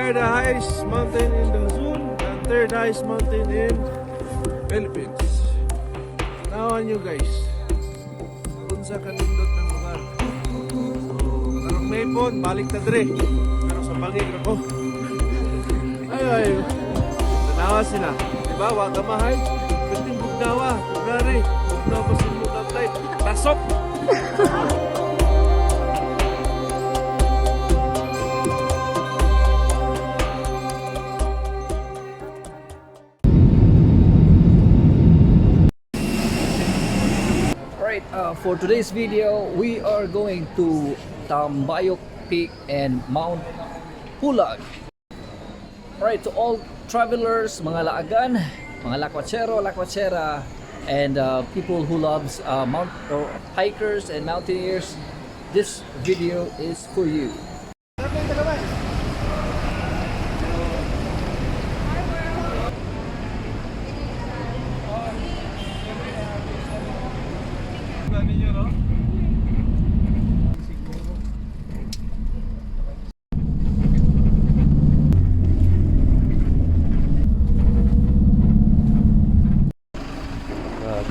are the highest mountain in the Luzon, the third highest mountain in Philippines. Now on you guys. Unsa ka nindot ng lugar. So, karong maypon, balik na dre. Pero sa bangig ako. Ay. Tanawa sila. Diba? Wag mahal. Pwedeng bugnawa. Bugnari. Bugnawa pa sa mga tayo. Tasok! For today's video, we are going to Tabayoc Peak and Mount Pulag. Alright, to all travelers, mga laagan, mga lakwatsera, and people who loves or hikers and mountaineers, this video is for you.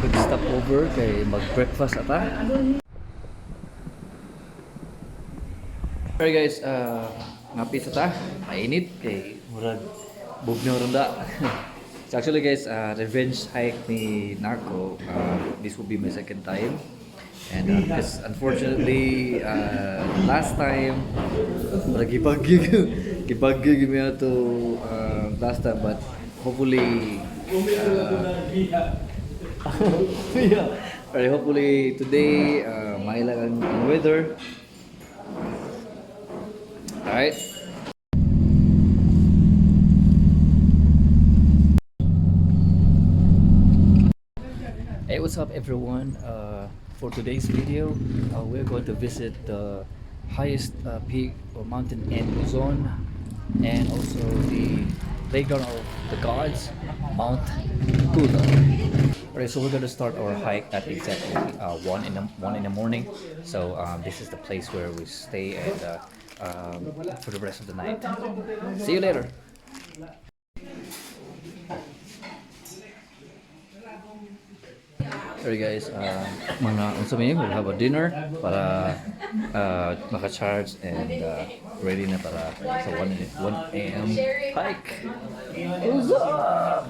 Quick stopover kay mag-breakfast ata. Alright guys, ngapis ata, mainit kay murag bugnaw ronda. So actually guys, revenge hike ni Narco. This will be my second time. And because unfortunately, last time, gibagyo gimi to last time, but hopefully yeah. Alright, hopefully today mailang ang weather. Alright. Hey, what's up everyone? For today's video, we're going to visit the highest peak or mountain in Luzon, and also the playground of the gods, Mount Pulag. Alright, so we're going to start our hike at exactly 1 in the morning. So this is the place where we stay and for the rest of the night. See you later. Alright guys, we'll have a dinner para maka-charge and ready na para sa 1 a.m. hike. What's up?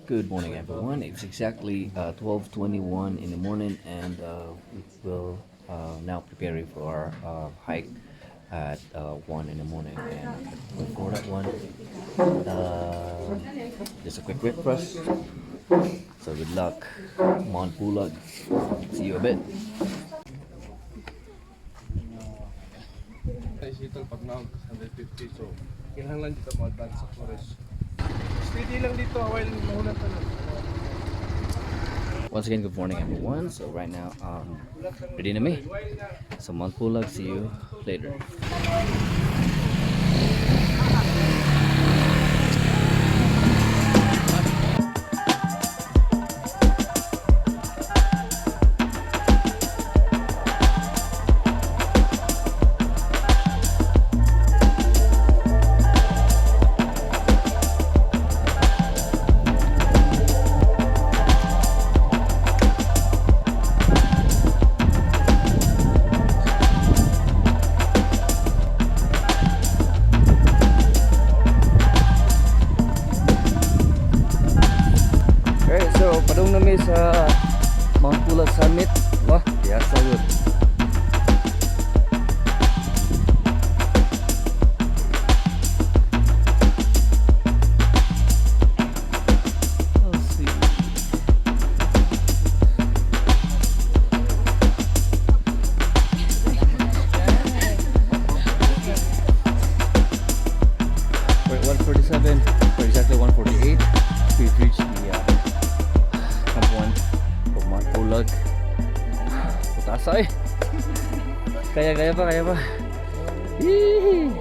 Good morning everyone. It's exactly 12:21 in the morning, and we will now preparing for our hike at 1 in the morning. And before that one, just a quick breakfast. So good luck, Mount Pulag. See you a bit. Ito pag na 150, so kailangan lang dito mag-advance sa forest. Steady lang dito while mahunat na lang. Once again, good morning everyone. So right now, ready na me. So Mount Pulag, see you later. Padung nami sa Mount Pulag Summit. Wah, biasa yun. We're at 147, or exactly 148. We've reached the of Mount Pulag. Putasay. Kaya pa. Yee!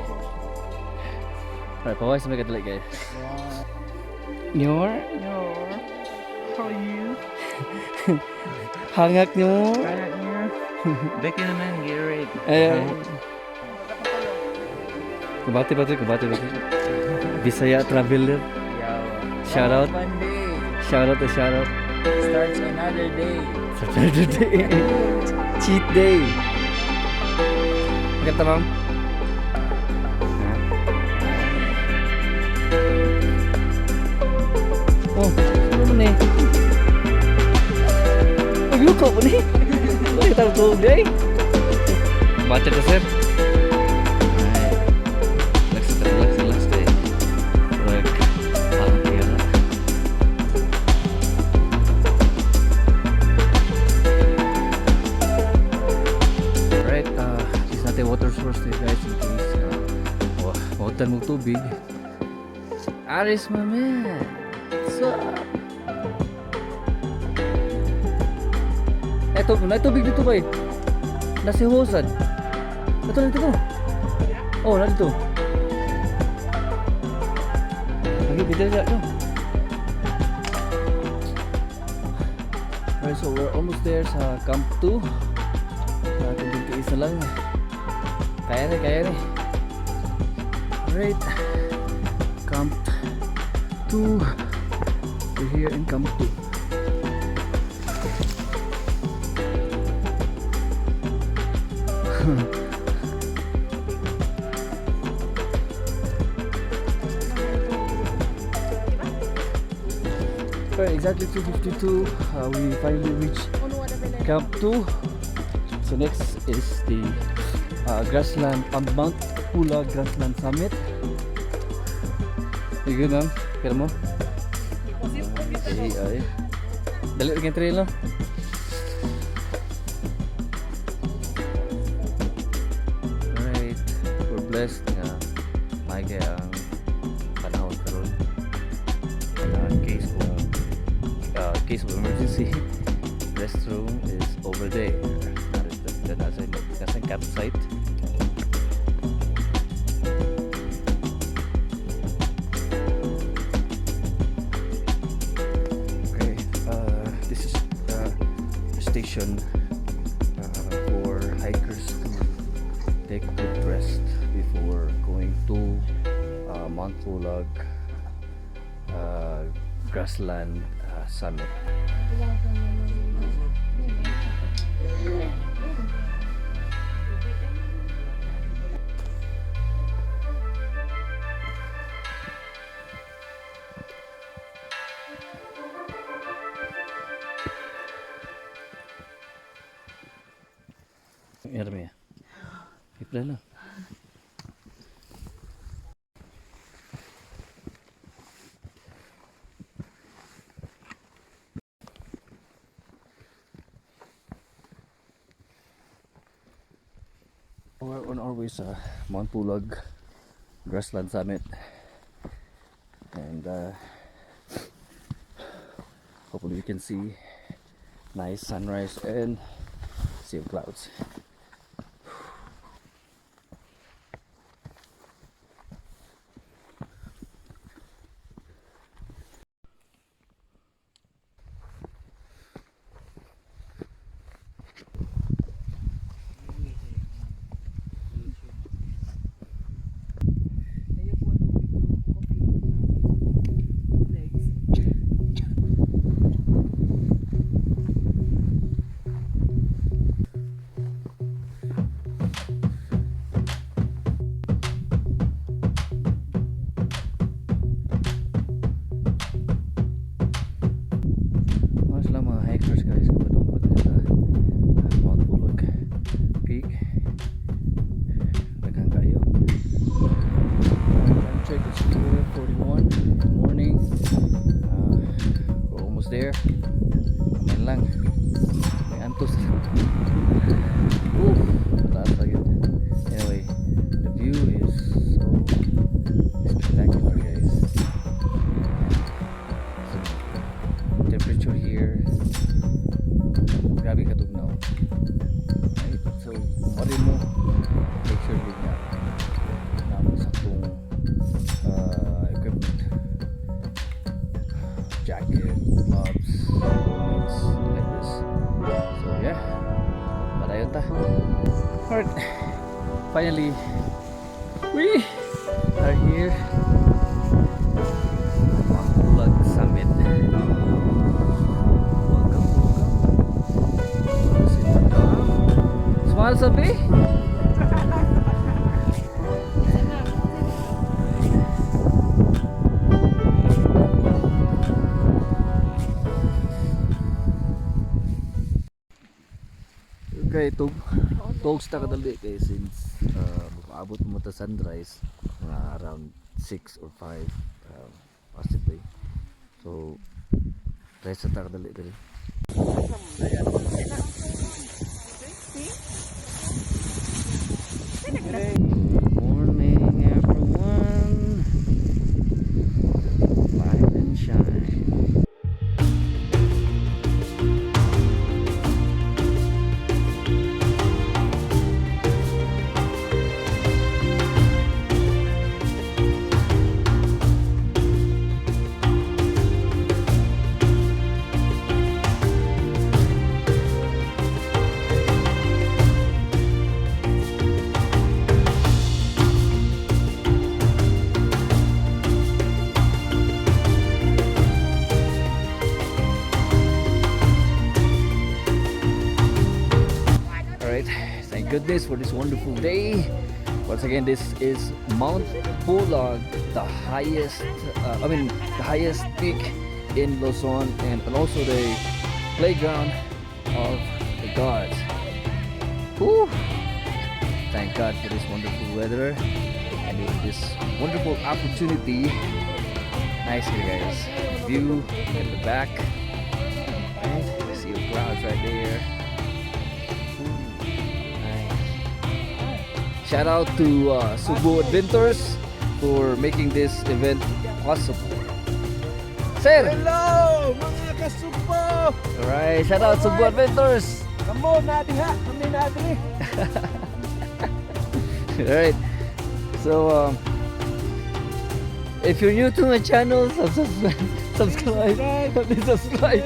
Alright, pawai sa mga kadali guys. Nyor? How are you? Hangak nyo? Kaya niya. Becky naman, get ready. Kubati. Bisaya Traveler. Shout out. One day Shout out. starts another day. Saturday. Cheat day. Maganda ma'am. Oh, ano mo na eh? Magluko mo na eh. Bakit ang tubig eh? Baca ka sir. Ay, relax deh. Relax. Alhamdulillah. Right, this is not a water source there guys in case water mo tubig. Aris my man. What's up? Ito, na tubig dito ba eh? Nasi hosan. Ito. Oh, nandito. Lagi bida siya no. Alright, so we're almost there sa Camp 2. Kung tiis na lang. Kaya rin. Alright. Camp 2. We're here in Camp 2. Right, exactly 2:52. We finally reached Camp 2. So next is the grassland, Mount Pulag Grassland Summit. You good, ma'am? Kaya mo? Ay. Dali yung trail, no? Alright, we're blessed nga may kaya ang panahon karon. Case of emergency, restroom is over there. Nasa campsite. Okay, this is the station for hikers to take a good rest before going to Mount Pulag Grassland Summit. Yarmi ya. Ipla lang. We're on our way sa Mount Pulag Grassland Summit, and hopefully you can see nice sunrise and sea of clouds. There. Aman lang. May antos. Taas lagi. Anyway, the view is so spectacular, guys. So, temperature here, grabe katugnaw. Right? So, kung mo, make sure din na naman sa itong equipment. Jacket, gloves, boots, like this. So yeah, padayon ta. Alright, finally We are here at Pulag Summit. Welcome, welcome. Si Madam. Smile sabi? Okay, talks ta kadali kay since makaabot mo ta sunrise around 6 or 5 possibly. So try sa ta kadali diri. Good morning everyone. Rise and shine. Alright, thank goodness for this wonderful day. Once again, this is Mount Pulag, the highest, the highest peak in Luzon, and also the playground of the gods. Whew. Thank God for this wonderful weather and this wonderful opportunity. Nice here, guys. View in the back. Right? See the clouds right there. Shout out to Cebu Adventures for making this event possible. Sir! Hello, mga kasupo! Alright, shout out Cebu Adventures! Kamo na diha, kami na diri. Alright, so if you're new to my channel, subscribe. Please subscribe.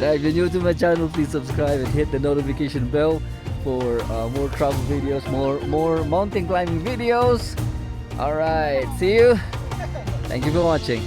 If you're new to my channel, please subscribe and hit the notification bell for more travel videos, more mountain climbing videos. All right, see you. Thank you for watching.